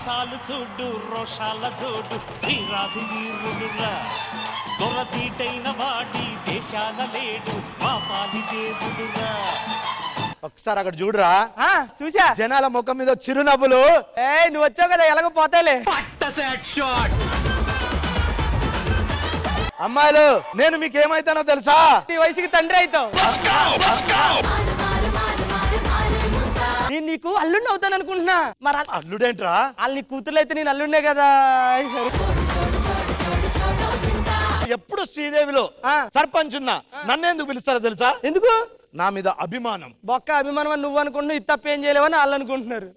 మీసాలు చూడు రోషాల చూడు వీరాది వీరుడురా దొరదీటైన వాడి దేశాల లేడు మా పాలి దేవుడురా. ఒకసారి అక్కడ చూడురా. చూసా జనాల ముఖం మీద చిరునవ్వులు. నువ్వు వచ్చావు కదా ఎలాగపోతాలే. అమ్మాయిలు నేను మీకేమైతానో తెలుసా? నీ వయసుకి తండ్రి అవుతావు. నేను నీకు అల్లుండి అవుతాను అనుకుంటున్నా. మరి అల్లుడేంట్రా? వాళ్ళు నీ కూతురు అయితే నేను అల్లుండే కదా. ఎప్పుడు శ్రీదేవిలో సర్పంచ్ ఉన్నా నన్నెందుకు పిలుస్తారో తెలుసా? ఎందుకు? నా మీద అభిమానం. బొక్క అభిమానం అని నువ్వు అనుకుంటున్నావు, ఇది తప్ప ఏం చేయలేవని వాళ్ళు అనుకుంటున్నారు.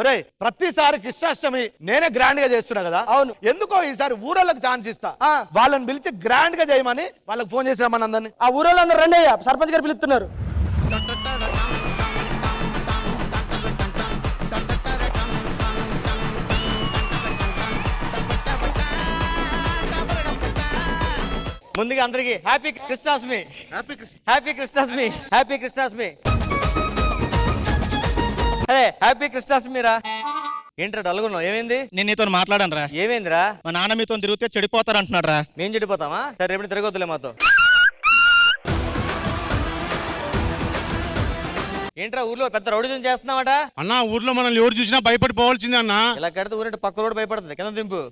ఒరే ప్రతిసారి కృష్ణాష్టమి నేనే గ్రాండ్ గా చేస్తున్నా కదా. అవును. ఎందుకో ఈసారి ఊరోళ్ళకి ఛాన్స్ ఇస్తా. వాళ్ళని పిలిచి గ్రాండ్ గా చేయమని వాళ్ళకి ఫోన్ చేసి రమ్మని అందరినీ. ఆ ఊరోళ్ళు అందరు రండి అయ్యా, సర్పంచ్ గారు పిలుస్తున్నారు. ముందుగా అందరికి happy Krishnashtami. Happy Krishnashtami. Happy Krishnashtami. అదే హ్యాపీ కృష్ణాష్టమి రా. ఏంట్రా డల్గున్నావు? ఏమైంది? నేను నీతో మాట్లాడాను రా. ఏమైందిరా? మా నాన్న మీతో తిరిగితే చెడిపోతారు అంటున్నాడు రా. మేము చెడిపోతామా? సరే రేపు తిరగొద్దులే మాతో. ఏంట్రా ఊర్లో పెద్ద రౌడీజం చేస్తున్నావట? అన్న ఊర్లో మనల్ని ఎవరు చూసినా భయపడిపోవాల్సిందే అన్న. ఇలా కడితే ఊరంటే పక్క రోడ్డు భయపడుతుంది. కింద దింపు.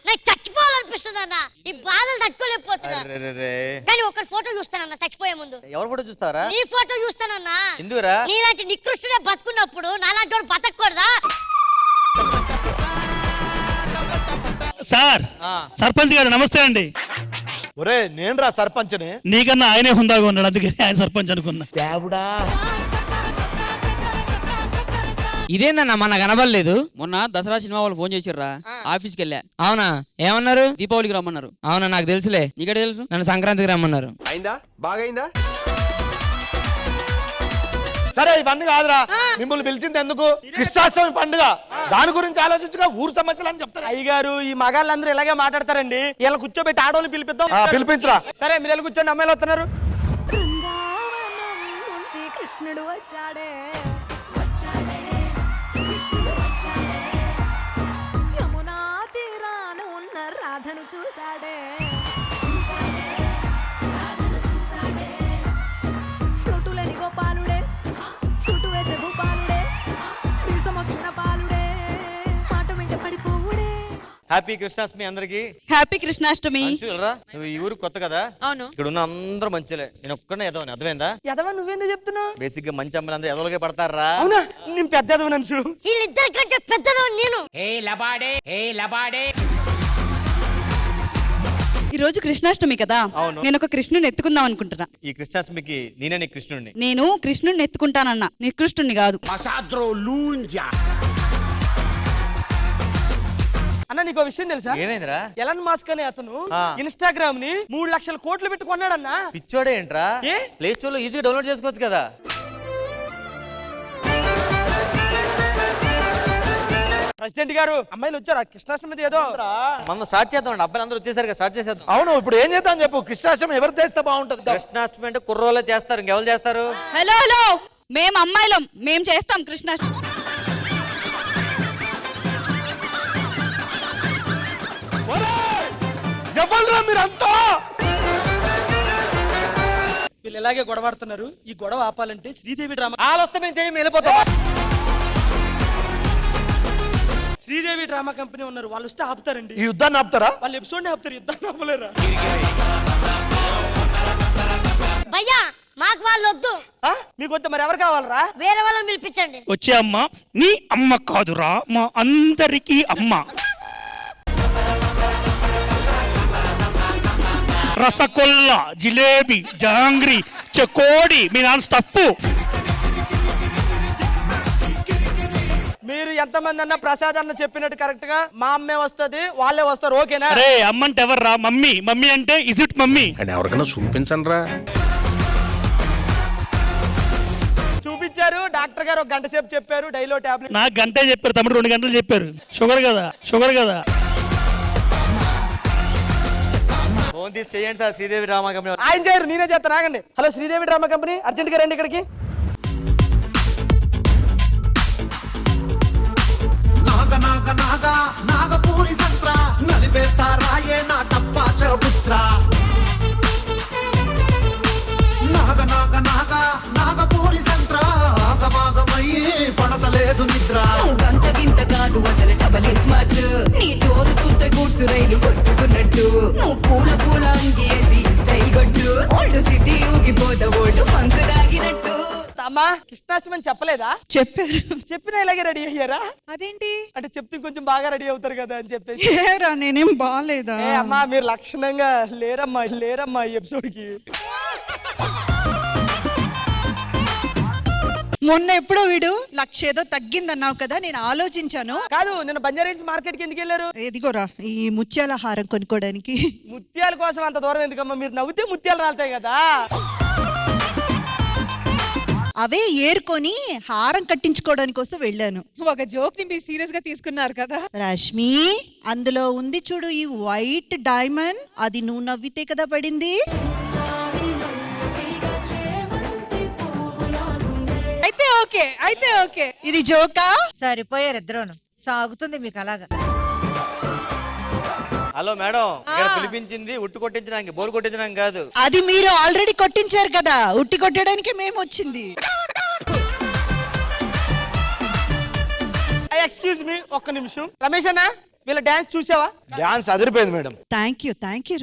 నాకు చచ్చిపోవాలనిపిస్తుంది అన్న. ఈ బాధలు తట్టుకోలేకపోతున్నా. కానీ ఒక ఫోటో చూస్తానన్న చచ్చిపోయే ముందు. ఎవరు ఫోటో చూస్తారా? నీ ఫోటో చూస్తానన్నా. ఎందుకురా? నీలాంటి నికృష్టుడే బతుకున్నప్పుడు నాలాంటి వాడు బతకూడదా? సార్ సర్పంచ్ గారు నమస్తే అండి. ఒరే నేను రా సర్పంచ్ని. నీకన్నా ఆయనే హుందాగా ఉన్నాడు, అందుకే ఆయన సర్పంచ్ అనుకున్నా. ఇదేందన్నా మన కనబడలేదు. మొన్న దసరా సినిమా వాళ్ళు ఫోన్ చేసిర్రా, ఆఫీస్కి వెళ్ళా. అవునా? ఏమన్నారు? దీపావళికి రమ్మన్నారు. అవునా? నాకు తెలుసులే. నీకడే తెలుసు? నన్ను సంక్రాంతికి రమ్మన్నారు. అయిందా? బాగైందా? సరే ఇవన్నీ కాదురా, మిమ్మల్ని పిలిచింది ఎందుకు? కృష్ణాష్టమి పండుగ, దాని గురించి ఆలోచించుగా ఊరు సమస్యలు అని చెప్తారు. అయ్యగారు ఈ మగాళ్ళందరూ ఇలాగే మాట్లాడతారండి. ఇలా కూర్చోబెట్టి ఆడవాళ్ళు పిలిపిద్దాం. పిలిపించరా. సరే మీరు వెళ్ళి కూర్చోండి, అమ్మాయిలు వస్తున్నారు. కృష్ణుడు వచ్చాడే యమునా తీరాన ఉన్న రాధను చూసాడే. ఫ్రూటులని గోపాలుడే, సుటు వేసే భూపాలుడే, రీసమొచ్చిన పాలుడే, మాట వెంట పడిపోవుడే. హ్యాపీ కృష్ణాష్టమి అందరికి. హ్యాపీ కృష్ణాష్టమి. నువ్వు ఈ ఊరు కొత్త కదా? అవును. ఇక్కడ ఉన్న అందరూ మంచిలే, నేను ఒక్కడే ఎదవని. అర్థమైందా? ఎదవ నువ్వేందో చెప్తున్నావు? బేసిక్ గా మంచి అమ్మాయిలు అందరూ ఎదవలకే పడతారా? అవునా? నేను పెద్ద ఎదవ నన్ను. వీళ్ళిద్దరి కంటే పెద్దదో నేను. ఈ రోజు కృష్ణాష్టమి కదా. అవును. నేను ఒక కృష్ణుని ఎత్తుకుందాం అనుకుంటున్నా. ఈ కృష్ణాష్టమికి నేనే నీ కృష్ణుడిని. నేను కృష్ణుడిని ఎత్తుకుంటానన్నా, నికృష్ణుడిని కాదు. అన్న నీకు విషయం తెలుసా? ఏమైందిరా? ఎలన్ మాస్క్ అనే అతను ఇన్స్టాగ్రామ్ ని 3 లక్షల కోట్లు పెట్టుకున్నాడన్నా. పిచ్చోడే ఏంట్రా? ప్లే స్టోర్ లో ఈజీగా డౌన్లోడ్ చేసుకోవచ్చు కదా. ప్రెసిడెంట్ గారు అమ్మాయిలు వచ్చారా? కృష్ణాష్టమి ఏదో మనం స్టార్ట్ చేద్దాం. అబ్బాయిలు అందరూ వచ్చేసరికి స్టార్ట్ చేసేద్దాం. అవును, ఇప్పుడు ఏం చేద్దాం చెప్పు. కృష్ణాష్టమి ఎవరు చేస్తే బాగుంటది? కృష్ణాష్టమి అంటే కుర్రోళ్ళే చేస్తారు, ఇంకెవరు చేస్తారు? హలో హలో, మేము అమ్మాయిలం, మేము చేస్తాం కృష్ణాష్టమి. ఎవరురా మీరంతా? వీళ్ళు ఇలాగే గొడవడుతున్నారు. ఈ గొడవ ఆపాలంటే శ్రీదేవి డ్రామా ఆలొస్తే మేము చేయం, వెళ్ళిపోతాం. శ్రీదేవి డ్రామా కంపెనీ ఉన్నారు, వాళ్ళు వస్తే ఆపుతారండి. ఈ యుద్ధాన్ని ఆపుతారా? వాళ్ళు ఎపిసోడ్ ఆపుతారు, యుద్ధాన్ని ఆపలేరా? భయ్యా మాకు వాళ్ళు వద్దు. మీకు వద్దు, మరి ఎవరు కావాలరా? వేరే వాళ్ళని పిలిపించండి. వచ్చే అమ్మ నీ అమ్మ కాదురా, మా అందరికీ అమ్మ. రసగొల్ల, జిలేబీ, జాంగ్రీ, చకోడి, మీ నాన్న స్టఫ్. మీరు ఎంతమంది అన్న ప్రసాద్ అన్న చెప్పినట్టు కరెక్ట్ గా మా అమ్మే వస్తుంది, వాళ్ళే వస్తారు. ఓకేనా? అరే అమ్మంటే ఎవర్రా? మమ్మీ. మమ్మీ అంటే ఇజ్ ఇట్ మమ్మీ? ఎవరికైనా చూపించండి రా. చూపించారు డాక్టర్ గారు, 1 గంట సేపు చెప్పారు డైలో టాబ్లెట్. నాకు గంటే చెప్పారు, తమ్ముడు 2 గంటలు చెప్పారు. షుగర్ కదా, షుగర్ కదా. ఫోన్ తీసి చేయండి సార్ శ్రీదేవి డ్రామా కంపెనీ. ఆయన చేయరు, నేనే చేస్తాను. ఆగండి. Hello Sridevi drama company, urgent గా రండి ఇక్కడికి. నాగపూరి సంత్ర నలిపేస్తారాయే నా తప్పా చబుత్ర నాగపూరి సంత్ర ఆగమాగమయ్యి పడతలేదు నిద్ర. గంత గింత కాదు అసలు డబల్ స్మార్ట్. నీ జోరు చూస్తే గుర్తు రైలు కొట్టుకున్నట్టు. నువ్వు పూల పూల అంగేసి స్టైల్ కొట్టు. ఓల్డ్ సిటీ ఊగిపోద ఓల్డ్ మంకు దాగినట్టు. అమ్మా కృష్ణాష్టమని చెప్పలేదా? చెప్పారు. చెప్పినా ఇలాగే రెడీ అయ్యారా? అదేంటి అంటే చెప్తే కొంచెం బాగా రెడీ అవుతారు కదా అని చెప్పేసి. ఏరా నేనేం బాగాలేదా? ఏ అమ్మా మీరు లక్షణంగా లేరమ్మా ఈ ఎపిసోడ్ కి. మొన్న ఎప్పుడో వీడు లక్ష ఏదో తగ్గిందన్నావు కదా, నేను ఆలోచించాను. కాదు, నిన్న బంజారా మార్కెట్ కి ఎందుకు వెళ్ళారు? ఎదిగోరా ఈ ముత్యాల హారం కొనుక్కోడానికి. ముత్యాల కోసం అంత దూరం ఎందుకమ్మా? మీరు నవ్వుతే ముత్యాలు రాలుతాయి కదా. అవే ఏరుకొని హారం కట్టించుకోవడానికి కోసం వెళ్ళాను. ఒక జోక్ ని మీరు సీరియస్ గా తీసుకున్నారు కదా. రష్మి, అందులో ఉంది చూడు ఈ వైట్ డైమండ్, అది నువ్వు నవ్వితే కదా పడింది. అయితే ఓకే. ఇది జోకా? సరిపోయారు ఇద్దరును. సాగుతుంది మీకు అలాగా. హలో మేడం, ఇక్కడ పిలిపించింది ఉట్టు కొట్టించడానికి, బోరు కొట్టించడానికి కాదు. అది మీరు ఆల్రెడీ కొట్టించారు కదా, ఉట్టి కొట్టడానికి మేము వచ్చింది. ఎక్స్క్యూజ్ మీ, ఒక్క నిమిషం. రమేష్ అన్న, వీళ్ళ డాన్స్ చూసావా? డాన్స్ అదిరిపోయింది మేడం. థ్యాంక్ యూ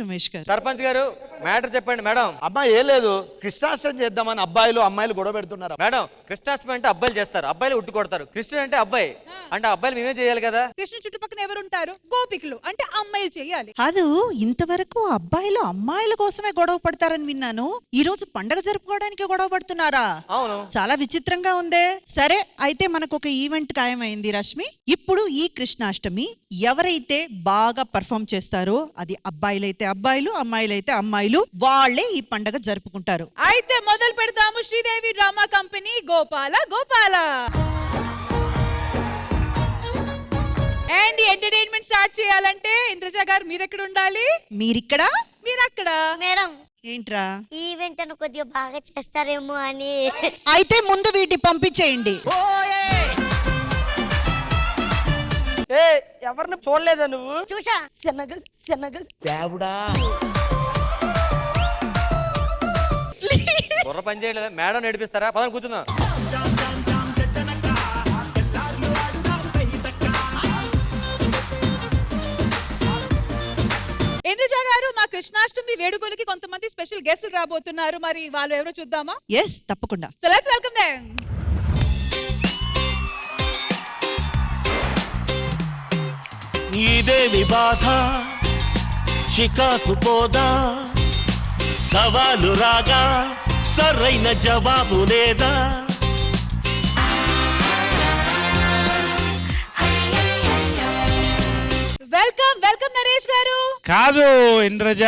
రమేష్ గారు. సర్పంచ్ గారు మ్యాటర్ చెప్పండి మేడం. అబ్బాయి ఏం లేదు, కృష్ణాష్టమి చేద్దామని అబ్బాయిలు అమ్మాయిలు గొడవ పెడుతున్నారు. మేడం, కృష్ణాష్టమి అంటే అబ్బాయిలు చేస్తారు, అబ్బాయిలు ఉట్టు కొడతారు. కృష్ణుడు అంటే అబ్బాయి, అంటే అబ్బాయిలు మేమే చేయాలి కదా. కృష్ణ చుట్టుపక్కల ఎవరు ఉంటారు? గోపికలు అంటే అమ్మాయిలు చేయాలి. కాదు, ఇంతవరకు అబ్బాయిలు అమ్మాయిల కోసమే గొడవ పడతారని విన్నాను. ఈ రోజు పండగ జరుపుకోవడానికి గొడవ పడుతున్నారా? అవును. చాలా విచిత్రంగా ఉందే. సరే, అయితే మనకు ఒక ఈవెంట్ ఖాయమైంది రష్మి. ఇప్పుడు ఈ కృష్ణాష్టమి ఎవరైతే బాగా పర్ఫామ్ చేస్తారో, అది అబ్బాయిలైతే అబ్బాయిలు, అమ్మాయిలైతే అమ్మాయిలు, వాళ్ళే ఈ పండగ జరుపుకుంటారు. అయితే మొదలు పెడతాము. Sridevi drama company Gopala and entertainment start చేయాలంటే ఇంద్రజ గారు మీరెక్కడ ఉండాలి? మీరిక్కడ, మీరక్కడ. మేడం ఏంట్రా ఈవెంట్ అని కొద్దిగా బాగా చేస్తారేమో అని. అయితే ముందు వీటి పంపించేయండి. ఏ ఎవరిని చూడలేదా నువ్వు? చూసా. బుర్ర పని చేయలేదా? మేడం నడిపిస్తారా? పదం కూర్చుందాం. ఇంద్రజ గారు, మా కృష్ణాష్టమి వేడుకలకి కొంతమంది స్పెషల్ గెస్ట్లు రాబోతున్నారు. మరి వాళ్ళు ఎవరో చూద్దామా? ఎస్, తప్పకుండా. So let's welcome them. ఇదేమి బాధ, చికాకు పోదా, సవాలు రాగా సరైన జవాబు లేదా. వెల్కమ్ నరేష్ గారు. కాదు ఇంద్రజ,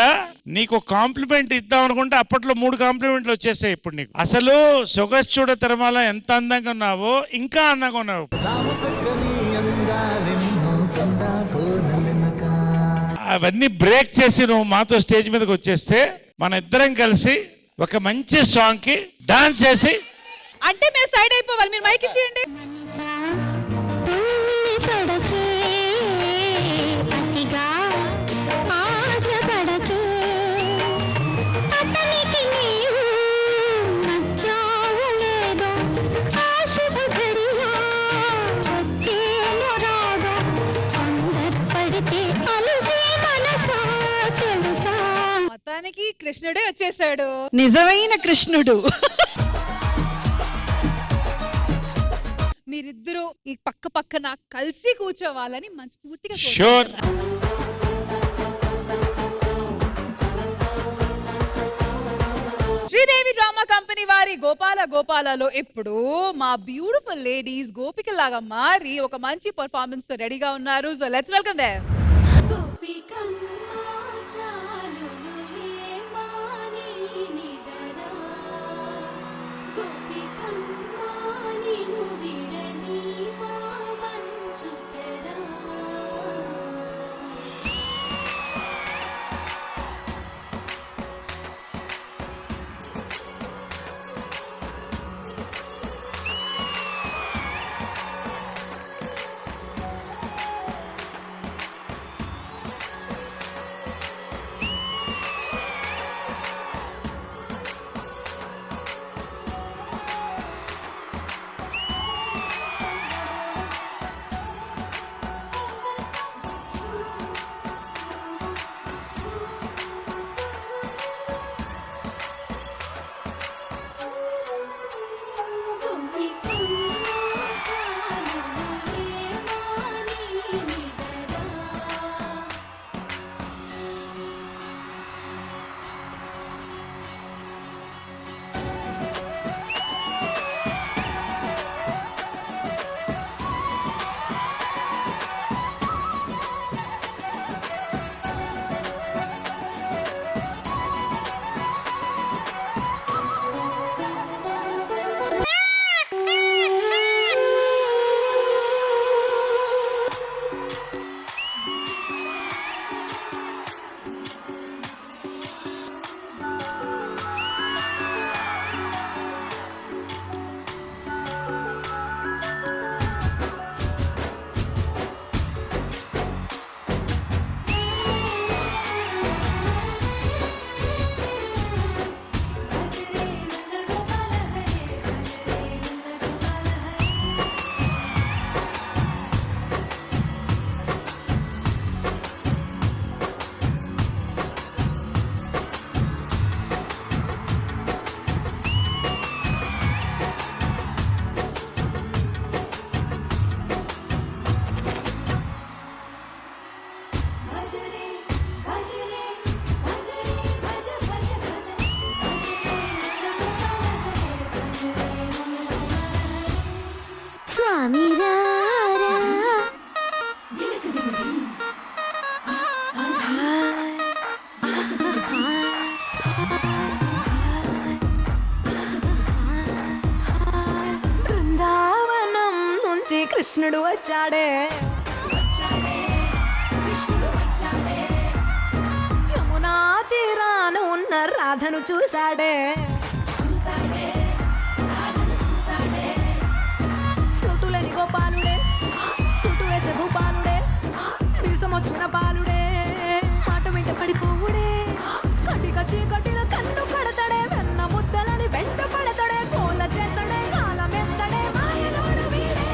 నీకు కాంప్లిమెంట్ ఇద్దాం అనుకుంటే అప్పట్లో 3 కాంప్లిమెంట్లు వచ్చేసాయి. ఇప్పుడు నీకు అసలు సొగసు చూడ తిరుమల ఎంత అందంగా ఉన్నావో, ఇంకా అందంగా ఉన్నావు. అవన్నీ బ్రేక్ చేసి నువ్వు మాతో స్టేజ్ మీదకి వచ్చేస్తే మన ఇద్దరం కలిసి ఒక మంచి సాంగ్ కి డాన్స్ చేసి. అంటే మేము సైడ్ అయిపోవాలి, మీరు మైక్ ఇచ్చేయండి. మొత్తానికి కృష్ణుడే వచ్చేసాడు, నిజమైన కృష్ణుడు. మీరిద్దరూ ఈ పక్కన కలిసి కూర్చోవాలని మనస్ఫూర్తిగా షూర్. శ్రీదేవి డ్రామా కంపెనీ వారి గోపాలలో ఇప్పుడు మా బ్యూటిఫుల్ లేడీస్ గోపికలాగా మారి ఒక మంచి పర్ఫార్మెన్స్ తో రెడీగా ఉన్నారు. So let's welcome them. కృష్ణుడు వచ్చాడే యమునా తీరాన ఉన్న రాధను చూశాడే ఫ్లూటులేని గోపాలుడే సుటు వేసే భూపాలుడే మీసం వచ్చిన బాలుడే మాట వెంట పడిపోవుడే కటిక చీకటిన కన్ను కడతాడే వెన్న ముద్దలని వెంట పడతాడే కోల చేస్తాడే కాలమేస్తాడే మాయలోడు వీడే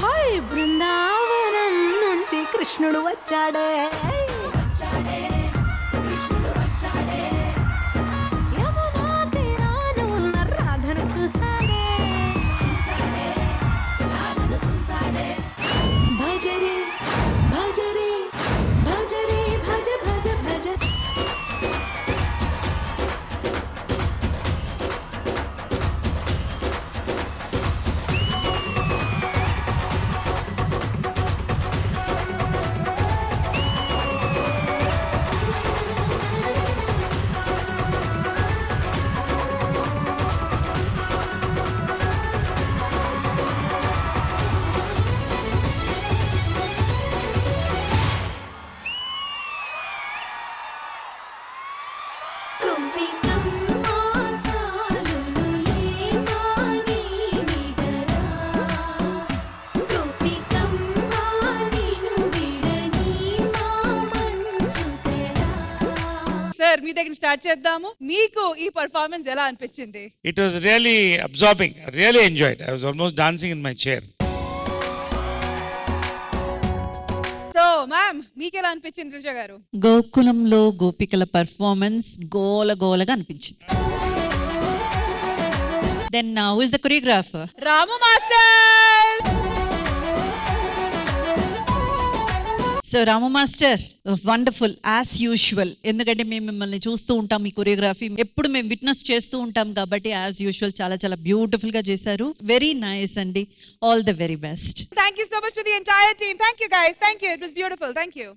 హాయ్ బృందావనం నుంచి కృష్ణుడు వచ్చాడే యమునా తీరాన ఉన్న రాధను చూశాడే భజరే భజరే భజరే భజ భజ భజ సార్ మీ దగ్గర స్టార్ట్ చేద్దాము. మీకు ఈ పర్ఫార్మెన్స్ ఎలా అనిపించింది? It was really absorbing. I really enjoyed. I was almost dancing in my chair. So ma'am మీకు ఎలా అనిపించింది దిల్ష గారు? గోకులంలో గోపికల పర్ఫార్మెన్స్ గోలగోలగా అనిపించింది. Then who is the choreographer? Ramu master. So Ramu master wonderful as usual. ఎందుకంటే మేము మిమ్మల్ని చూస్తూ ఉంటాం, మీ కొరియోగ్రఫీ ఎప్పుడు మేము విట్నెస్ చేస్తూ ఉంటాం కాబట్టి యాజ్ యూజువల్ చాలా చాలా బ్యూటిఫుల్ గా చేశారు. వెరీ నైస్ అండి. All the very best. Thank you so much to the entire team. Thank you guys. Thank you. It was beautiful. Thank you.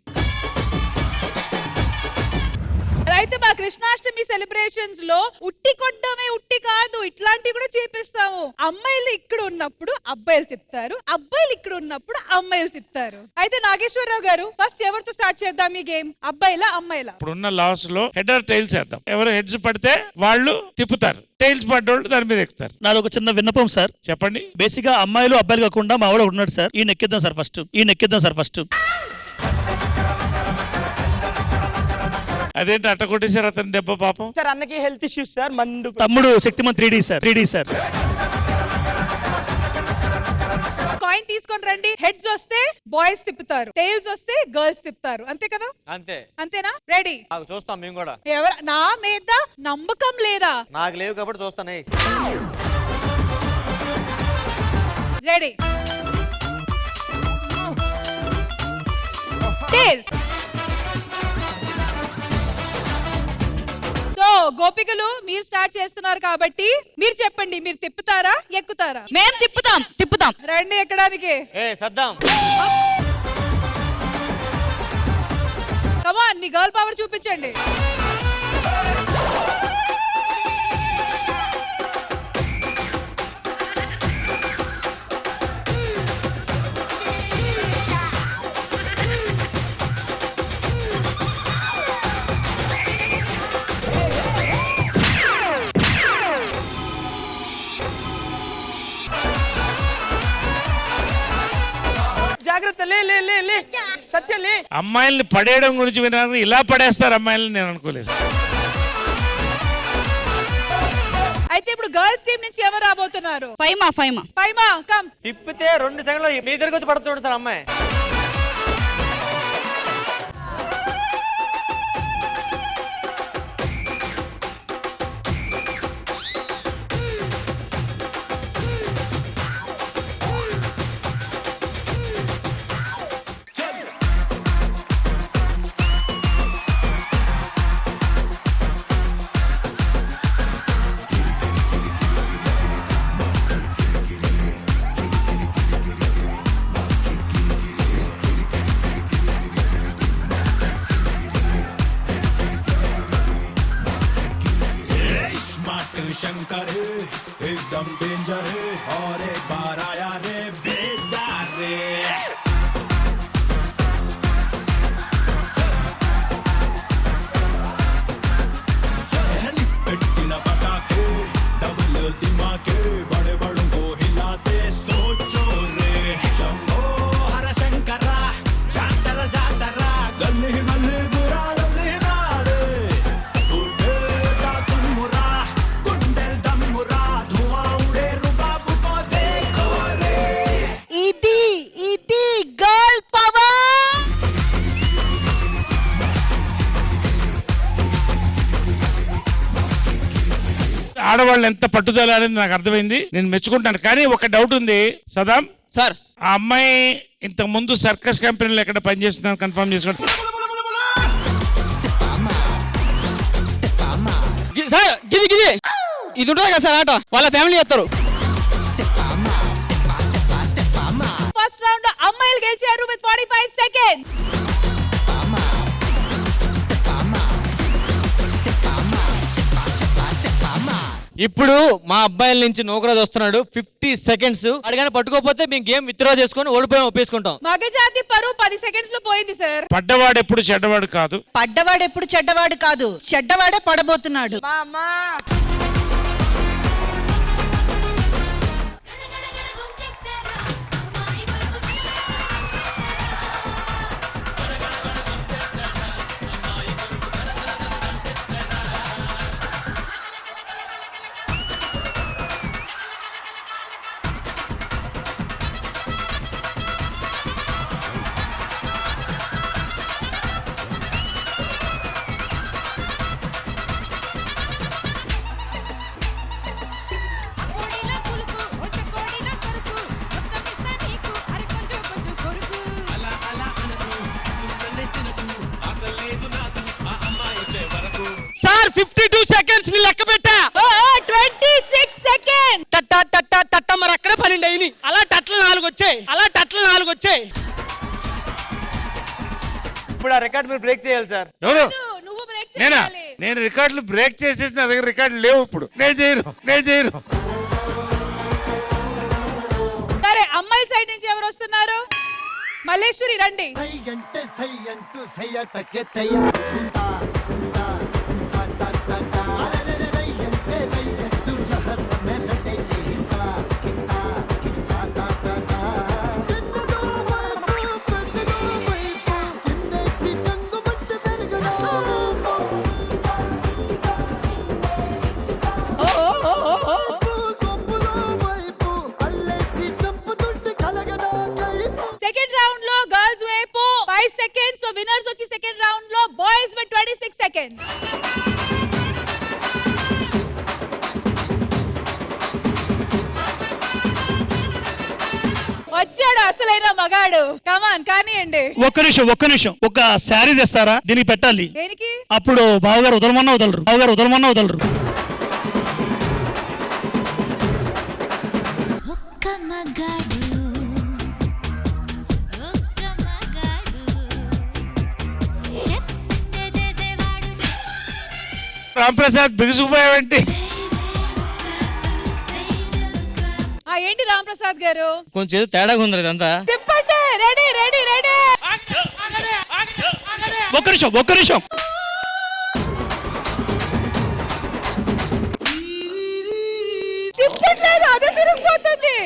అయితే మా కృష్ణాష్టమి సెలబ్రేషన్స్ లో ఉట్టి కొట్టమే ఉట్టి కాదు, ఇట్లాంటివి కూడా చేపిస్తాము. అమ్మాయిలు ఇక్కడ ఉన్నప్పుడు అబ్బాయిలు తిప్పుతారు, అబ్బాయిలు ఇక్కడ ఉన్నప్పుడు అమ్మాయిలు తిప్పుతారు. అయితే నాగేశ్వరరావు గారు ఫస్ట్ ఎవరితో స్టార్ట్ చేద్దాం ఈ గేమ్? అబ్బాయిలా అమ్మాయిలా? ఇప్పుడున్న లాస్ లో హెడర్ టైల్స్ వేద్దాం. ఎవరు హెడ్స్ పడితే వాళ్ళు తిప్పుతారు, టైల్స్ పడ్డోళ్ళు దాని మీద ఎక్కుతారు. నాది ఒక చిన్న విన్నపం సార్. చెప్పండి. బేసిక్ గా అమ్మాయిలు అబ్బాయిలు కాకుండా మా వాడు ఉన్నాడు సార్, ఈ నెక్కిద్దాం సార్ ఫస్ట్, ఈ నెక్కిద్దాం సార్ ఫస్ట్. అదేంటి అట్ట కొట్టేశారు అతని దెబ్బ పాపం? సార్ అన్నకి హెల్త్ ఇష్యూస్ సార్, మండు తమ్ముడు శక్తిమంత్ 3D sir, 3D sir. Coin తీసుకొని రండి. హెడ్స్ వస్తే బాయ్స్ తిప్పుతారు, టైల్స్ వస్తే గర్ల్స్ తిప్పుతారు. అంతే కదా? అంతే. అంతేనా? రెడీ? చూస్తాం మేము కూడా. నా మీద నమ్మకం లేదా? నాకు లేవు కాబట్టి చూస్తానే. రెడీ? టైల్స్. సో గోపికలు మీరు స్టార్ట్ చేస్తున్నారు కాబట్టి మీరు చెప్పండి, మీరు తిప్పుతారా ఎక్కుతారా? మేము తిప్పుతాం. రండి ఎక్కడానికి. కమాన్, మీ గర్ల్ పవర్ చూపించండి. జాగ్రత్త, లే లే లే లే సత్యం లే. అమ్మాయిల్ని పడేయడం గురించి విన్నాను, ఇలా పడేస్తారు అమ్మాయిల్ని నేను అనుకోలేదు. అయితే ఇప్పుడు గర్ల్స్ టీం నుంచి ఎవరు రాబోతున్నారు? ఫైమా కమ్. తిప్పితే 2 సెకండ్లో మీ దగ్గరకు వచ్చి పడుతుంది సార్ అమ్మాయి. शंकर है एकदम डेंजर है और एक बार आया रे ఆడవాళ్ళు ఎంత పట్టుదల అనేది నాకు అర్థమైంది, నేను మెచ్చుకుంటాను. కానీ ఒక డౌట్ ఉంది సదాం సార్. ఆ అమ్మాయి ఇంతకు ముందు సర్కస్ కంపెనీలో ఎక్కడ పనిచేస్తుందని కన్ఫర్మ్ చేసుకోండి. సార్ గిది గిది ఇది ఉంటుంది కదా సార్ ఆట, వాళ్ళ ఫ్యామిలీ చేస్తారు. ఫస్ట్ రౌండ్ అమ్మాయిలు గెలిచారు విత్ 45 సెకండ్స్. ఇప్పుడు మా అబ్బాయిల నుంచి నోకరాజు వస్తున్నాడు. 50 సెకండ్స్ అడిగానే పట్టుకోకపోతే మేము గేమ్ విత్డ్రా చేసుకొని ఓడిపోయి ఒప్పేసుకుంటాం. మగజాతి పరువు 10 సెకండ్స్ లో పోయింది సార్. పడ్డవాడు ఎప్పుడు చెడ్డవాడు కాదు. పడ్డవాడు ఎప్పుడు చెడ్డవాడు కాదు, చెడ్డవాడే పడబోతున్నాడు. సార్ 52 సెకండ్స్ ని లెక్క పెట్టా. 26 సెకండ్స్. టట్ట మరి అక్కడే 12 అయినాయి. అలా టట్లు 4 వచ్చాయి. ఇప్పుడు ఆ రికార్డ్ మీరు బ్రేక్ చేయాలి సార్. ఎవరు? నువ్వు బ్రేక్ నేనా? చేయాలి. నేను రికార్డులు బ్రేక్ చేసేసి నా దగ్గర రికార్డులు లేవు. ఇప్పుడు నేను చేయను. సరే అమ్మాయిల సైడ్ నుంచి ఎవరు వస్తున్నారు? మల్లేశ్వరి రండి. సై అంటే సై అంటూ సై అటకే తయ్య సెకండ్ రౌండ్ లో గర్ల్స్ వైపు 5 సెకండ్స్. సో విన్నర్స్ వచ్చి సెకండ్ రౌండ్ లో బాయ్స్ విత్ 26 సెకండ్స్. వచ్చాడు అసలైన మగాడు. కమాన్ కానియండి. ఒక్క నిమిషం ఒక శారీ తెస్తారా? దీనికి పెట్టాలి. దేనికి? అప్పుడు బావగారు వదలమన్నా వదలరు. రాంప్రసాద్ బిగుసుకుపోయావంటే ఏంటి రాంప్రసాద్ గారు? కొంచెం ఏదో తేడాగా ఉంది ఇదంతా. తిప్పండి. రెడీ. ఒక్క నిమిషం తిప్పట్లేదు, అదే తిరిగిపోతుంది.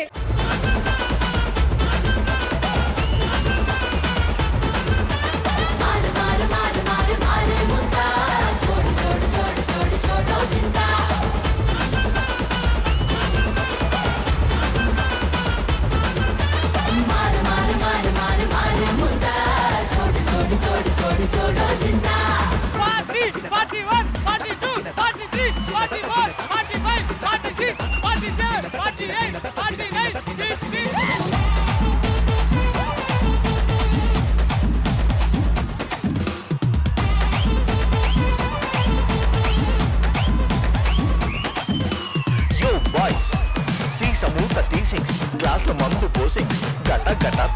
సమూత టీసింగ్స్ గ్లాసుల మందు పోసింగ్స్ గట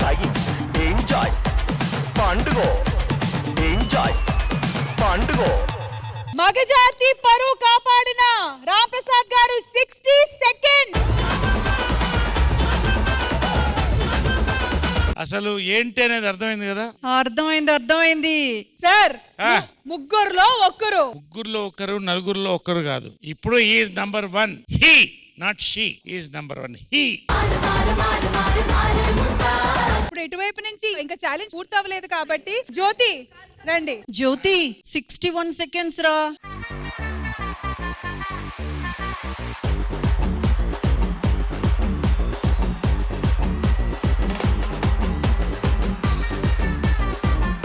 తాగింగ్స్ ఎంజాయ్ పండుగో. మగజాతి పరువు కాపాడిన రాంప్రసాద్ గారు 60 సెకండ్స్. అసలు ఏంటి అనేది అర్థమైంది కదా? అర్థమైంది సార్. ముగ్గురులో ఒక్కరు, నలుగురులో ఒక్కరు కాదు. ఇప్పుడు is number 1. He not she, is number 1. He. ఇప్పుడు ఇటువైపు నుంచి ఇంకా ఛాలెంజ్ పూర్తి అవ్వలేదు కాబట్టి జ్యోతి రండి. జ్యోతి 61 సెకండ్స్ రా.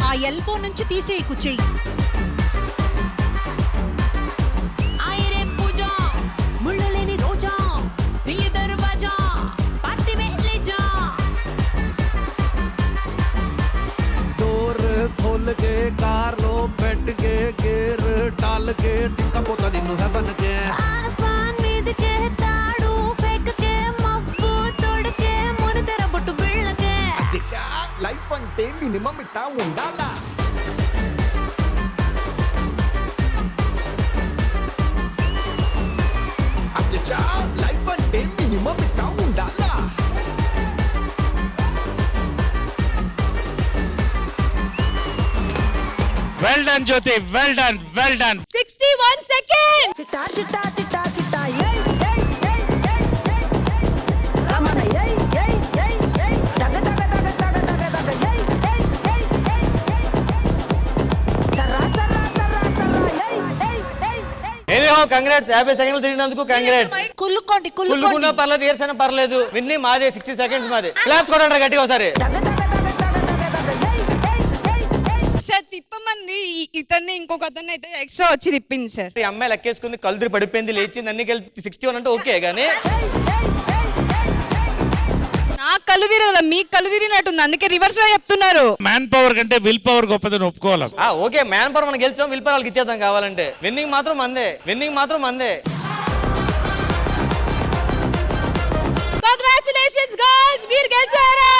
ఆ ఎల్బో నుంచి తీసేయకు చెయ్యి. నిన్ను హెవెన్ కే ఆస్మాన్ మీదకే తాడు ఫేక్కే మబ్బు తోడుకే మునితెర బొట్టు బిళ్ళకే అదిచా లైఫ్ అంటే మినిమం ఇట్టా ఉండాలా అదిచా లైఫ్ అంటే మినిమం ఇట్టా ఉండాలా well done Jyothi, well done, well done. 61 seconds. చిట్టా చిట్టా చిట్టా చిట్టా ఏయ్ ఏయ్ ఏయ్ ఏయ్ ఏయ్ రమణ ఏయ్ ఏయ్ ఏయ్ ఏయ్ దగ దగ దగ దగ దగ దగ ఏయ్ ఏయ్ ఏయ్ ఏయ్ చర్రా చర్రా చర్రా చర్రా ఏయ్ ఏయ్ ఏయ్ ఏమో కంగ్రాట్స్, 50 సెకండ్లు తిరిగినందుకు కంగ్రాట్స్. కుల్లుకోండి కుళ్ళుకున్నా పర్లేదు, ఇయర్స్ అయినా పర్లేదు. విన్ని మాదే, 60 సెకండ్స్ మాదే. క్లాప్స్ కొట్టండి గట్టిగా ఒకసారి. దగ దగ దగ దగ దగ దగ ఏయ్ ఏయ్ ఏయ్ ఏయ్ సార్ తిప్పమంది ఇతన్ని ఇంకొక అతన్ని అయితే ఎక్స్ట్రా వచ్చి తిప్పింది సార్. ఈ అమ్మాయి లెక్కేసుకుంది, కలుదిరి పడిపోయింది, లేచింది, అన్ని కలిపి 61 అంటే ఓకే. కానీ నా కళ్ళు తిరగల, మీకు కళ్ళు తిరిగినట్టుంది, అందుకే రివర్స్ లో చెప్తున్నారు. మ్యాన్ పవర్ కంటే విల్ పవర్ గొప్పదని ఒప్పుకోవాలి. ఓకే, మ్యాన్ పవర్ మనం గెలిచాం, విల్ పవర్ వాళ్ళకి ఇచ్చేద్దాం కావాలంటే. విన్నింగ్ మాత్రం మందే, విన్నింగ్ మాత్రం మందే. Congratulations guys, మీరు గెలిచారు.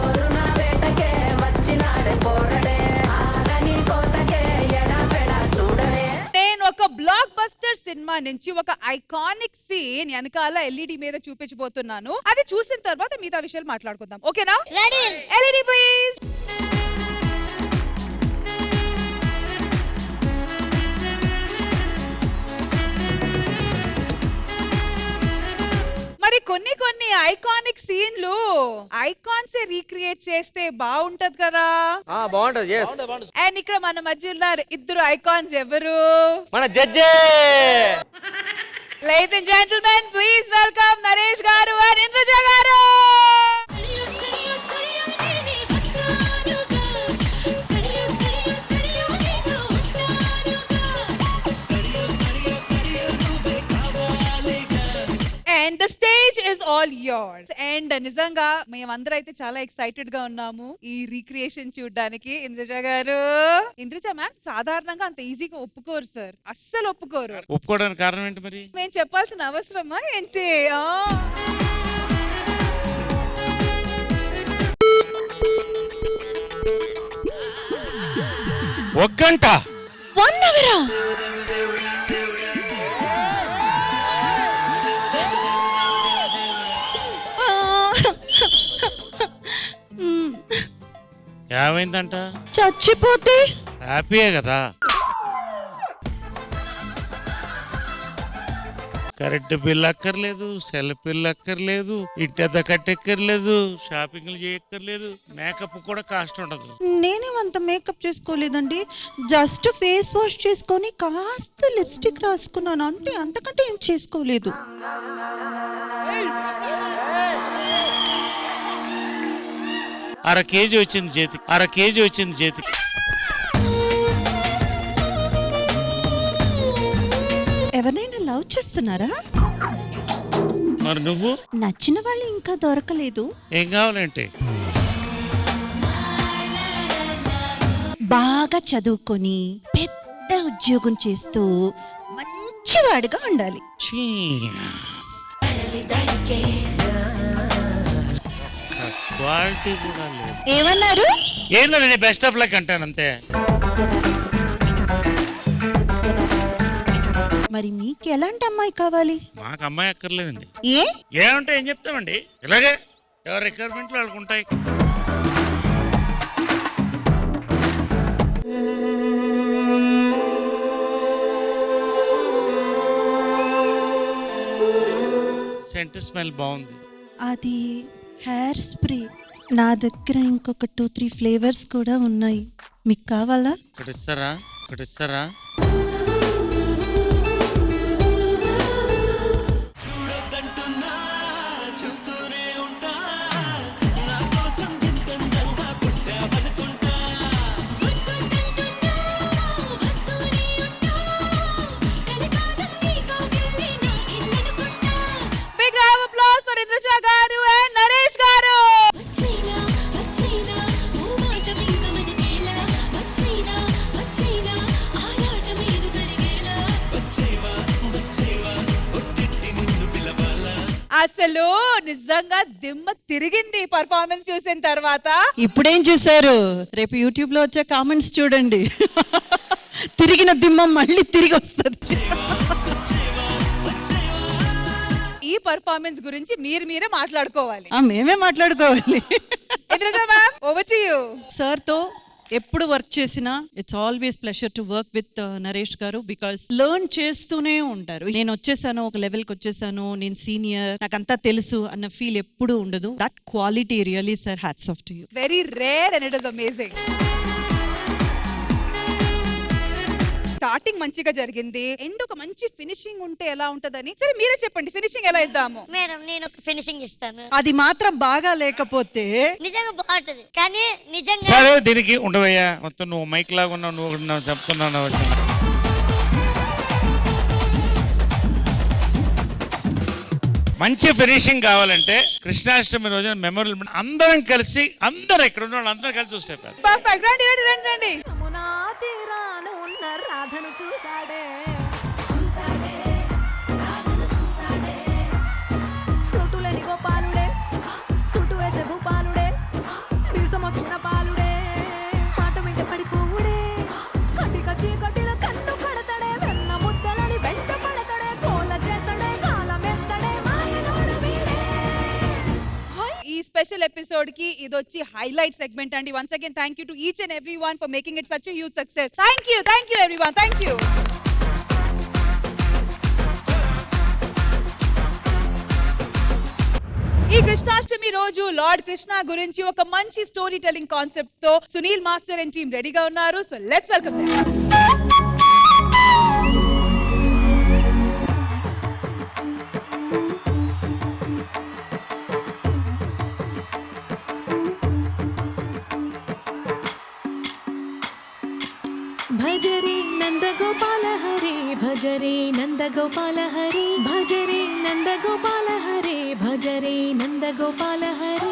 కోరునా వేటకే వచ్చినాడే పోరడే ఆగని కోతకే ఎడబెడ చూడడే. నేను ఒక బ్లాక్ బస్టర్ సినిమా నుంచి ఒక ఐకానిక్ సీన్ వెనకాల ఎల్ఈడి మీద చూపించబోతున్నాను. అది చూసిన తర్వాత మిగతా విషయాలు మాట్లాడుకుందాం. ఓకేనా? రెడీ. LED please. మరి కొన్ని కొన్ని ఐకానిక్ సీన్లు ఐకాన్స్ రీక్రియేట్ చేస్తే బాగుంటది కదా. బాగుంటది. అండ్ ఇక్కడ మన మధ్య ఉన్నారు ఇద్దరు ఐకాన్స్. ఎవరు? మన జడ్జే. Ladies and gentlemen, please welcome Naresh గారు and ఇంద్రజ గారు. And the stage is all yours. And నిజంగా మేమందరం అయితే చాలా ఎక్సైటెడ్ గా ఉన్నాము ఈ రీక్రియేషన్ చూడడానికి. ఇంద్రజ గారు, ఇంద్రజ మ్యామ్ సాధారణంగా అంత ఈజీగా ఒప్పుకోరు సార్, అస్సలు ఒప్పుకోరు. ఒప్పుకోవడానికి కారణం ఏంటి మరి? మేము చెప్పాల్సిన అవసరమా ఏంటి? ఒక గంట 1 hour. ఏమైందంట? చచ్చిపోతే హ్యాపీయే కదా. కరెంట్ బిల్ అక్కర్లేదు, సెల్ బిల్ అక్కర్లేదు, ఇంటెద్ద కట్టెక్కర్లేదు, షాపింగ్లు చేయక్కర్లేదు, మేకప్ కూడా కాస్ట్ ఉండదు. నేనేమంత మేకప్ చేసుకోలేదండి, జస్ట్ ఫేస్ వాష్ చేసుకొని కాస్త లిప్స్టిక్ రాసుకున్నాను అంతే, అంతకంటే ఏం చేసుకోలేదు. అర కేజీ వచ్చింది చేతికి, అర కేజీ వచ్చింది చేతికి. ఎవరైనా లవ్ చేస్తున్నారా? మరి నువ్వు? నచ్చిన వాళ్ళు ఇంకా దొరకలేదు. ఏం కావాలంటే? బాగా చదువుకొని పెద్ద ఉద్యోగం చేస్తూ మంచివాడిగా ఉండాలి. క్వాలిటీ కూడా లేదు. ఏమన్నారు? ఏం లేదు, బెస్ట్ ఆఫ్ లక్ అంటాను అంతే. మరి మీకు ఎలాంటి అమ్మాయి కావాలి? మాకు అమ్మాయి అక్కర్లేదండి. ఏ ఏమంటే ఏం చెప్తామండి, ఇలాగే ఎవరి రిక్వైర్మెంట్లు వాళ్ళకు ఉంటాయి. సెంట్ స్మెల్ బాగుంది. అది హెయిర్ స్ప్రే. నా దగ్గర ఇంకొక 2-3 ఫ్లేవర్స్ కూడా ఉన్నాయి, మీకు కావాలా? ఒకటి ఇస్తారా? ఒకటి ఇస్తారా? Big round of applause for Indraja గారు and నరేష్ గారు. వచ్చేనా అసలు నిజంగా దిమ్మ తిరిగింది పర్ఫార్మెన్స్ చూసిన తర్వాత. ఇప్పుడేం చూసారు, రేపు యూట్యూబ్ లో వచ్చే కామెంట్స్ చూడండి. తిరిగిన దిమ్మ మళ్ళీ తిరిగి వస్తుంది. ఈ పర్ఫార్మెన్స్ గురించి మీరే మాట్లాడుకోవాలి. మేమే మాట్లాడుకోవాలి. Indraja ma'am, over to you. Sir తో ఎప్పుడు వర్క్ చేసినా it's always pleasure to work with Naresh గారు, బికాస్ లెర్న్ చేస్తూనే ఉంటారు. నేను వచ్చేసాను, ఒక లెవెల్కి వచ్చేసాను, నేను సీనియర్, నాకంతా తెలుసు అన్న ఫీల్ ఎప్పుడు ఉండదు. That quality really sir, hats off to you. Very rare and it is amazing. Starting మంచిగా జరిగింది, ఎండ్ ఒక మంచి ఫినిషింగ్ ఉంటే ఎలా ఉంటదని. సరే మీరే చెప్పండి, ఫినిషింగ్ ఎలా ఇద్దాము? మేడం నేను ఒక ఫినిషింగ్ ఇస్తాను. అది మాత్రం బాగా లేకపోతే నిజంగా బాగుంటది, కానీ నిజంగా సరే దీనికి ఉండవయ్యా, మొత్తం నువ్వు మైక్ లాగా ఉన్నావు, నువ్వు చెప్తున్నావు. మంచి ఫినిషింగ్ కావాలంటే కృష్ణాష్టమి రోజున మెమొరబుల్ అందరం కలిసి, అందరూ ఇక్కడ ఉన్న వాళ్ళు అందరూ కలిసి చూస్తే పర్ఫెక్ట్. రండి రండి రండి రండి. రాధను చూసాడే ఫ్రూటులని గోపాలుడే, సుటు వేసే భూపాలుడే, వీసమొచ్చిన పాలుడే, మాట వెంట పడిపోవుడే, కటిక చీకటిల కన్ను కడతాడే, వెన్న ముద్దలని వెంట పడతాడే, కోల చేస్తాడే, కాలమేస్తాడే, మాయలోడు వీడే. ఈ స్పెషల్ ఎపిసోడ్ కి ఇది వచ్చి హైలైట్ సెగ్మెంట్ అండి. Once again thank you to each and everyone for making it such a huge success. Thank you everyone, thank you. ఈ కృష్ణాష్టమి రోజు లార్డ్ కృష్ణ గురించి ఒక మంచి స్టోరీ టెల్లింగ్ కాన్సెప్ట్ తో సునీల్ మాస్టర్ అండ్ టీమ్ రెడీగా ఉన్నారు. So let's welcome them. భజరే నంద గోపాల హరే, భజరే నంద గోపాల హరే, భజరే నంద గోపాల హరే, భజరే నంద గోపాల హరే.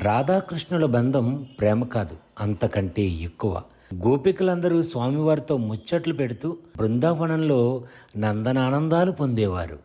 రాధాకృష్ణుల బంధం ప్రేమ కాదు, అంతకంటే ఎక్కువ. గోపికలందరూ స్వామివారితో ముచ్చట్లు పెడుతూ బృందావనంలో నందనానందాలు పొందేవారు.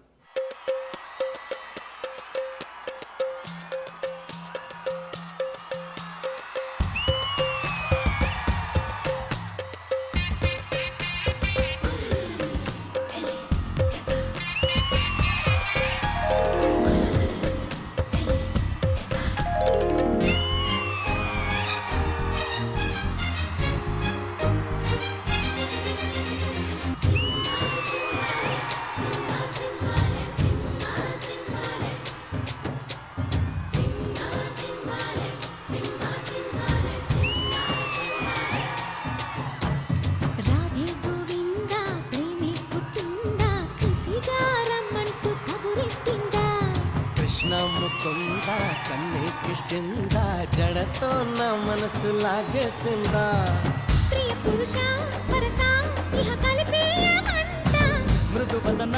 ముకుందా కన్నే కిష్టిందా, జడతో నా మనసు లాగేసిందా, ప్రియ పురుష వరస ఇహ కలిపేయమంట, మృదు వదన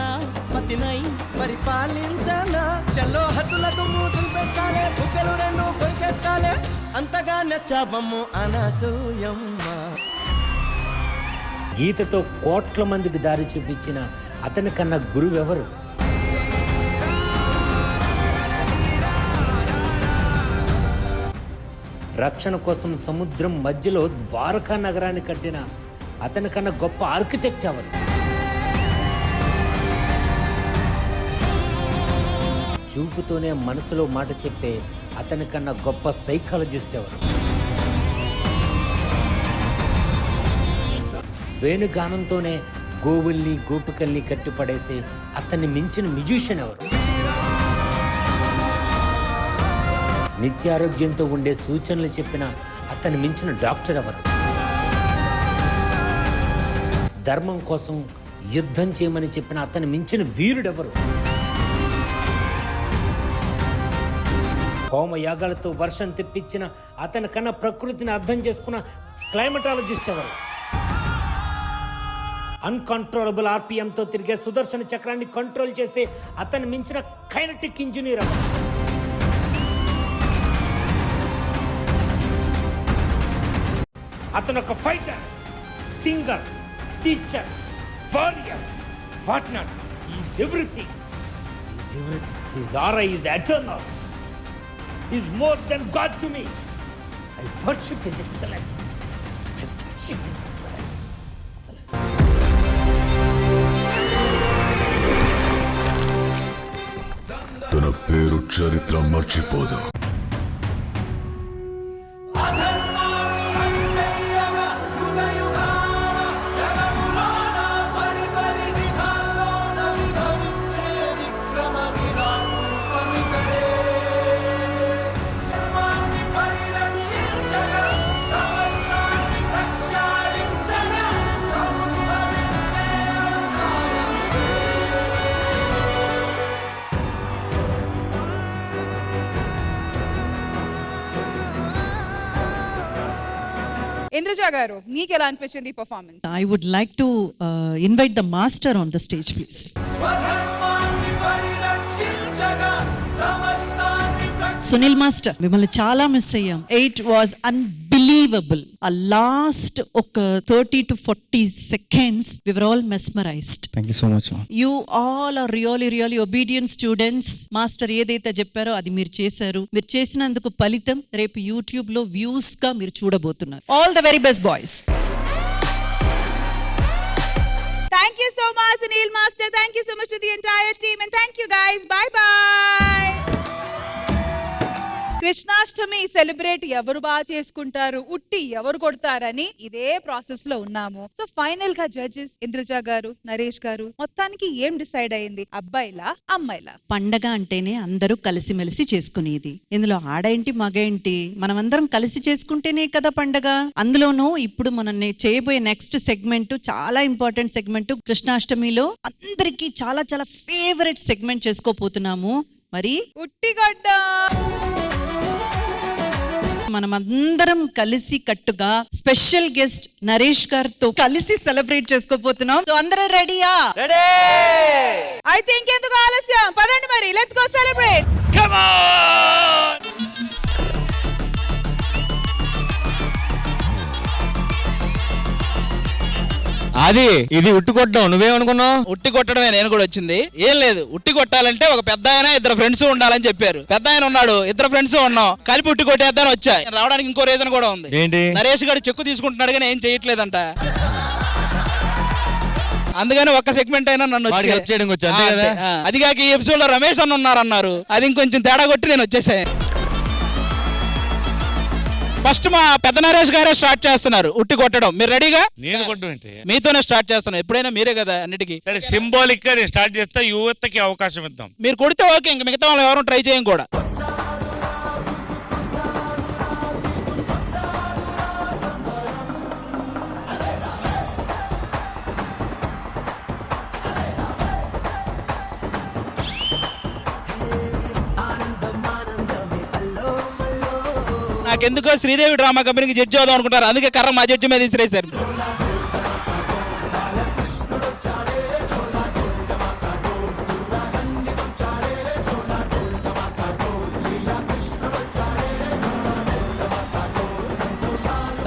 పతినై పరిపాలించనా, చలో హద్దుల దుమ్ము దులిపేస్తాలే, బుగ్గలు రెండు కొరికేస్తాలే, అంతగా నచ్చావమ్ము అనసూయమ్మ. గీతతో కోట్ల మందికి దారి చూపించిన అతని కన్నా గురువెవరు? రక్షణ కోసం సముద్రం మధ్యలో ద్వారకా నగరాన్ని కట్టిన అతని కన్నా గొప్ప ఆర్కిటెక్ట్ ఎవరు? చూపుతోనే మనసులో మాట చెప్పే అతని కన్నా గొప్ప సైకాలజిస్ట్ ఎవరు? వేణుగానంతోనే గోవుల్ని గోపికల్ని కట్టిపడేసి అతన్ని మించిన మ్యూజిషియన్ ఎవరు? నిత్యారోగ్యంతో ఉండే సూచనలు చెప్పిన అతన్ని మించిన డాక్టర్ ఎవరు? ధర్మం కోసం యుద్ధం చేయమని చెప్పిన అతన్ని మించిన వీరుడెవరు? హోమయాగాలతో వర్షం తెప్పించిన అతని కన్నా ప్రకృతిని అర్థం చేసుకున్న క్లైమటాలజిస్ట్ ఎవరు? అన్కంట్రోలబుల్ ఆర్పిఎంతో తిరిగే సుదర్శన చక్రాన్ని కంట్రోల్ చేసే అతన్ని మించిన కైనటిక్ ఇంజనీర్ ఎవరు? అతను ఒక fighter, singer, teacher, warrior, what not. Is everything. His aura is eternal. He is more than God to me. I worship His excellence. I worship His excellence. తన పేరు చరిత్ర మర్చిపోదు. ఇంద్రజ గారు, మీకు ఎలా అనిపించింది ఈ performance? I would like to invite the master on the stage, please. Sunil master, మిమ్మల్ని చాలా మిస్ అయ్యాం. It was unbelievable. ఆ లాస్ట్ ఒక 30 to 40 seconds we were all mesmerized. Thank you so much. You all are really obedient students. Master ఏదైతే చెప్పారో అది మీరు చేశారు. మీరు చేసినందుకు ఫలితం రేపు యూట్యూబ్ లో వ్యూస్ గా మీరు చూడబోతున్నారు. All the very best boys. Thank you so much, Sunil Master. Thank you so much to the entire team, and thank you guys. Bye bye. Krishnashtami celebrate ఎవరు బాగా చేసుకుంటారు, ఉట్టి ఎవరు కొడతారని ఇదే ప్రాసెస్ లో ఉన్నాము. సో ఫైనల్ గా జడ్జెస్ ఇంద్రజ గారు, నరేష్ గారు, మొత్తానికి ఏం డిసైడ్ అయింది? అబ్బాయిలా అమ్మాయిలా? పండగ అంటేనే అందరూ కలిసిమెలిసి చేసుకునేది. ఇందులో ఆడేంటి మగేంటి, మనమందరం కలిసి చేసుకుంటేనే కదా పండగ. అందులోనూ ఇప్పుడు మనం చేయబోయే నెక్స్ట్ సెగ్మెంట్ చాలా ఇంపార్టెంట్ సెగ్మెంట్. కృష్ణాష్టమిలో అందరికీ చాలా చాలా ఫేవరెట్ సెగ్మెంట్ చేసుకోపోతున్నాము. మరి ఉట్టిగడ్డ మనమందరం కలిసి కట్టుగా స్పెషల్ గెస్ట్ నరేష్ గారితో కలిసి సెలబ్రేట్ చేసుకోబోతున్నాం. సో అందరూ రెడీయా? అయితే ఇంకెందుకు ఆలస్యం, పదండి మరి, let's go celebrate. Come on! అది ఇది ఉట్టి కొట్టడం. నువ్వేమనుకున్నావు? ఉట్టి కొట్టడమే నేను కూడా వచ్చింది. ఏం లేదు, ఉట్టి కొట్టాలంటే ఒక పెద్ద ఆయన ఇద్దరు ఫ్రెండ్స్ ఉండాలని చెప్పారు. పెద్ద ఆయన ఉన్నాడు, ఇద్దరు ఫ్రెండ్స్ ఉన్నాం, కలిపి ఉట్టి కొట్టేద్దాని వచ్చా. రావడానికి ఇంకో రీజన్ కూడా ఉంది. ఏంటి? నరేష్ గారు చెక్కు తీసుకుంటున్నాడు కానీ ఏం చేయట్లేదంట. అందుకని ఒక్క సెగ్మెంట్ అయినా నన్ను హెల్ప్ చేయడం వచ్చా, అంతే కదా? అదిగాక ఈ ఎపిసోడ్ లో రమేష్ అన్న ఉన్నారన్నారు, అది ఇంకొంచెం తేడా కొట్టి నేను వచ్చేసాను. ఫస్ట్ మా పెద్ద నరేష్ గారే స్టార్ట్ చేస్తున్నారు ఉట్టి కొట్టడం. మీరు రెడీగా? నేను కొట్టడం ఏంటి? మీతోనే స్టార్ట్ చేస్తాను, ఎప్పుడైనా మీరే కదా అన్నిటికీ. సరే, సింబాలిక్ గా నేను స్టార్ట్ చేస్తా, యువతకి అవకాశం ఇద్దాం. మీరు కొడితే ఓకే, ఇంక మిగతా వాళ్ళు ఎవరు ట్రై చేయం కూడా. నాకెందుకో శ్రీదేవి డ్రామా కంపెనీకి జడ్జి అవుదాం అనుకుంటారు, అందుకే కర్ర మా జడ్జి మీద విసిరేశారు.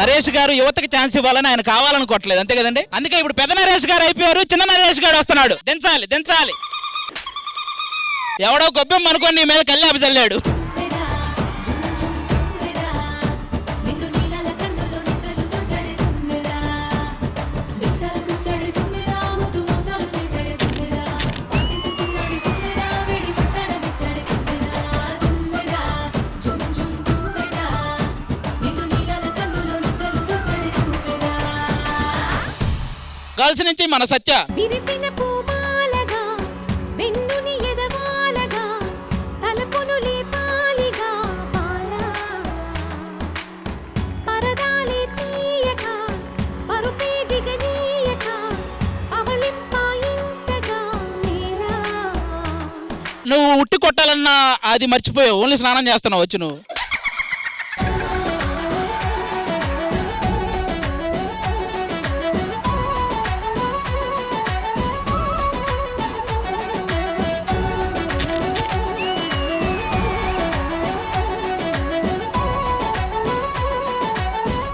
నరేష్ గారు యువతకి ఛాన్స్ ఇవ్వాలని ఆయన కావాలనుకోవట్లేదు, అంతే కదండి. అందుకే ఇప్పుడు పెద్ద నరేష్ గారు అయిపోయారు, చిన్న నరేష్ గారు వస్తున్నాడు. దించాలి దించాలి. ఎవడో గొబ్బెమ్మ అనుకోని నీ మీద కల్లాపి చల్లాడు. గర్ల్స్ నుంచి మన సత్య. విరిసిన పూమాలగా వెన్నుని ఎదవాలగా తలపును లేపాలిగా పాలా పరదాలే తీయక పరుపే దిగనీయక అవలింపాయింతగా నేలా. నువ్వు ఉట్టి కొట్టాలన్నా అది మర్చిపోయావు, ఓన్లీ స్నానం చేస్తున్నావు వచ్చి నువ్వు.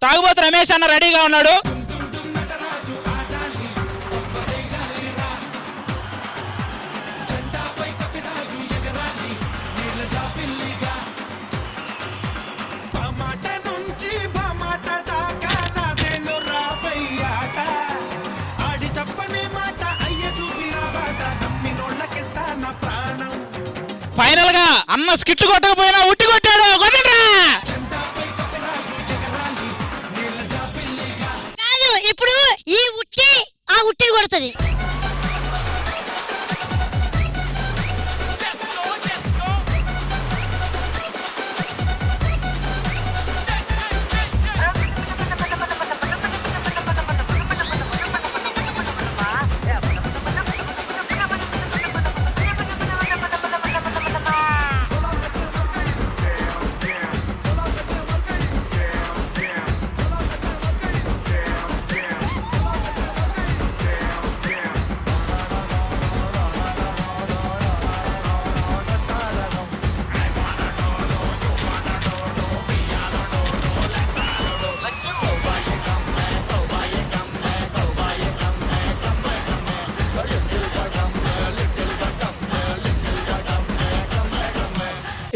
తాగుబోతు రమేష్ అన్న రెడీగా ఉన్నాడు. ఫైనల్ గా అన్న స్కిట్ కొట్టకపోయినా ఉట్టి కొట్టాడు. కాదు, ఇప్పుడు ఈ ఉట్టి ఆ ఉట్టిని కొడుతుంది.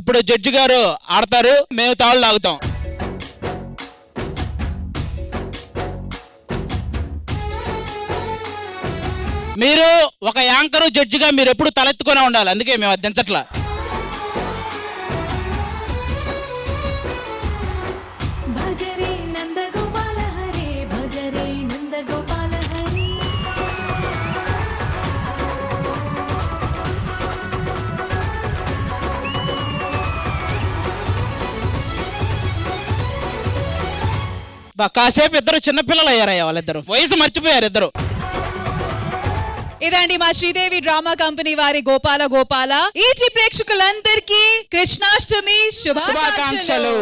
ఇప్పుడు జడ్జి గారు ఆడతారు, మేము తాళ్ళు తాగుతాం. మీరు ఒక యాంకరు జడ్జిగా మీరు ఎప్పుడు తలెత్తుకునే ఉండాలి, అందుకే మేము అది దించట్లా. భజరే నందగోపాల హరే భజరే నందగోపాల హరే. కాసేపు ఇద్దరు చిన్నపిల్లలు అయ్యారయ్యా, వాళ్ళిద్దరు వయసు మర్చిపోయారు ఇద్దరు. ఇదండి మా శ్రీదేవి డ్రామా కంపెనీ వారి గోపాల గోపాల. ఈటి ప్రేక్షకులందరికీ కృష్ణాష్టమి శుభాకాంక్షలు.